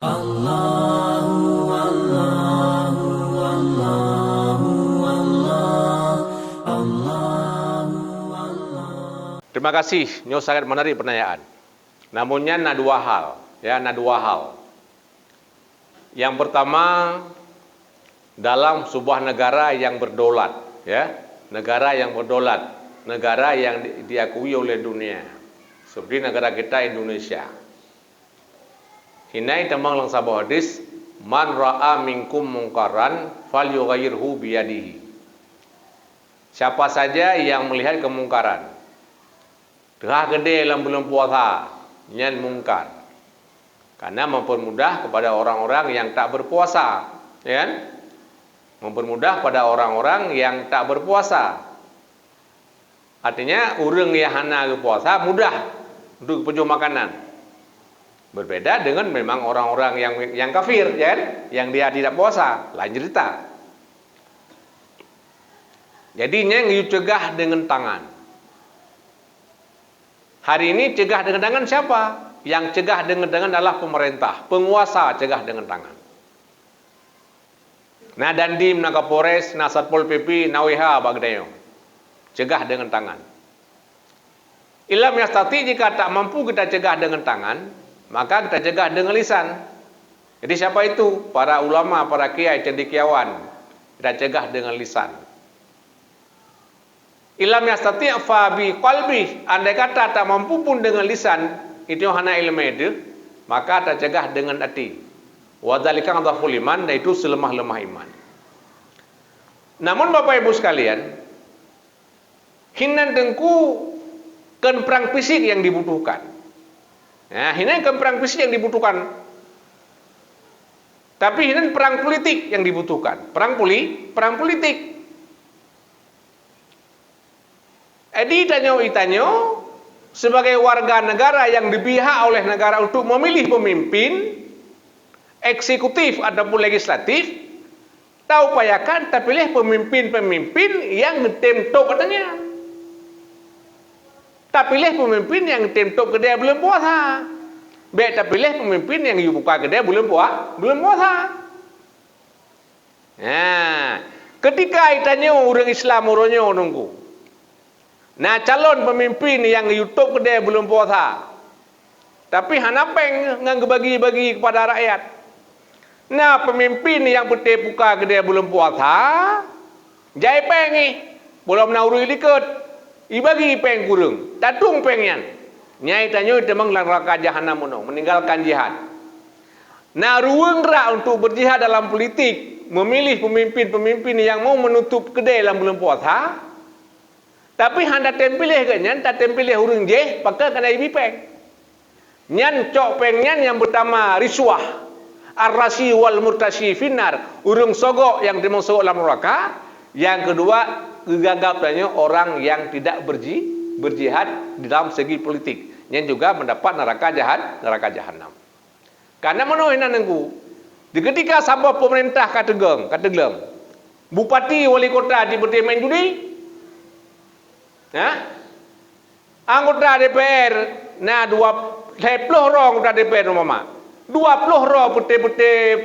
Allahu Allahu Allahu Allah Allahu Allah. Terima kasih, nyo sangat menarik pertanyaan. Namunnya ada dua hal, ada dua hal. Yang pertama, dalam sebuah negara yang berdaulat, negara yang berdaulat, negara yang diakui oleh dunia, seperti negara kita Indonesia. Hinai temang lang sabah hadis, man ra'a minkum mungkaran falyughayyirhu biyadihi. Siapa saja yang melihat kemungkaran, tengah gede dalam bulan puasa, nyan mungkar. Karena mempermudah kepada orang-orang yang tak berpuasa, mempermudah pada orang-orang yang tak berpuasa. Artinya orang yang hana berpuasa mudah untuk pejuh makanan. Berbeda dengan memang orang-orang yang kafir, yang dia tidak puasa, lain cerita. Jadinya yang cegah dengan tangan. Hari ini cegah dengan tangan siapa? Yang cegah dengan tangan adalah pemerintah, penguasa cegah dengan tangan. Nah Dandim, na Kapolres, na Satpol PP, na WH bagdayo. Cegah dengan tangan. Ilam yastati, jika tak mampu kita cegah dengan tangan, maka kita cegah dengan lisan. Jadi siapa itu? Para ulama, para kiai, cendekiawan. Kita cegah dengan lisan. Ilam yastati' fa bi qalbi. Andai kata tak mampu pun dengan lisan, itu hana ilmu itu, maka kita cegah dengan hati. Wa dzalika dhaful iman, dan itu selemah-lemah iman. Namun Bapak Ibu sekalian, hinan tengku kan perang fisik yang dibutuhkan. Nah, ini kan perang fisik yang dibutuhkan. Tapi ini perang politik yang dibutuhkan. Perang politik. Edi itanyo sebagai warga negara yang dipihak oleh negara untuk memilih pemimpin eksekutif ataupun legislatif, tahu upayakan tapi pilih pemimpin-pemimpin yang ngetemtok katanya. Tak pilih pemimpin yang tentok kedai bulan puasa. Baik tak pilih pemimpin yang buka kedai bulan puasa. Nah, ketika itanya orang Islam orangnya nunggu. Nah, calon pemimpin yang YouTube kedai bulan puasa. Tapi hanapeng ngang bagi-bagi kepada rakyat. Nah, pemimpin yang betul buka kedai bulan puasa, jai pengi, belum nauri dikit. Ibagi peng kurung, tatung pengyan. Nyai tanyo temang neraka jahanam mono, meninggalkan jihad. Nah, ruang ra untuk berjihad dalam politik, memilih pemimpin-pemimpin yang mau menutup kedai dalam bulan puasa. Tapi handa tempilih ke nyan, tak tempilih urang je, pakai kena ibi peng. Nyan cok pengyan yang pertama riswah. Ar-rasi wal murtasi finar, urang sogok yang demong sogok dalam neraka. Yang kedua, gagapnya orang yang tidak berjihad dalam segi politik, yang juga mendapat neraka jahanam. Karena menohinan nengku, di ketika sabab pemerintah kategem, bupati wali kota di bermain judi, anggota DPR, nah 20 orang anggota DPR mama, 20 orang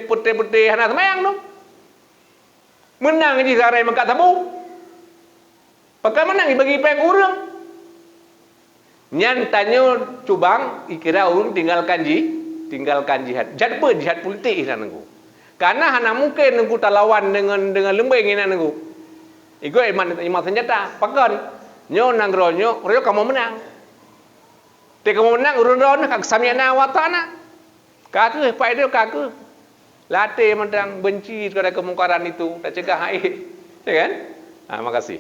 putih hana semayang dong. Menang je sarai mengkat tabu. Pakai menang bagi peng urang. Nyan tanyo cubang ikira urang tinggalkan jihad. Jad apa jihad politik ina nengku. Karena hana mungkin nengku talawan dengan lembeng ina nengku. Igo iman senjata, pakan. Nyo nangronyo, royo kamu menang. Te kamu menang urang kag samiana watana. Kaku pai dia kaku. Latih mentang benci kepada kemungkaran itu, tak cegah air. Ya kan? Makasih.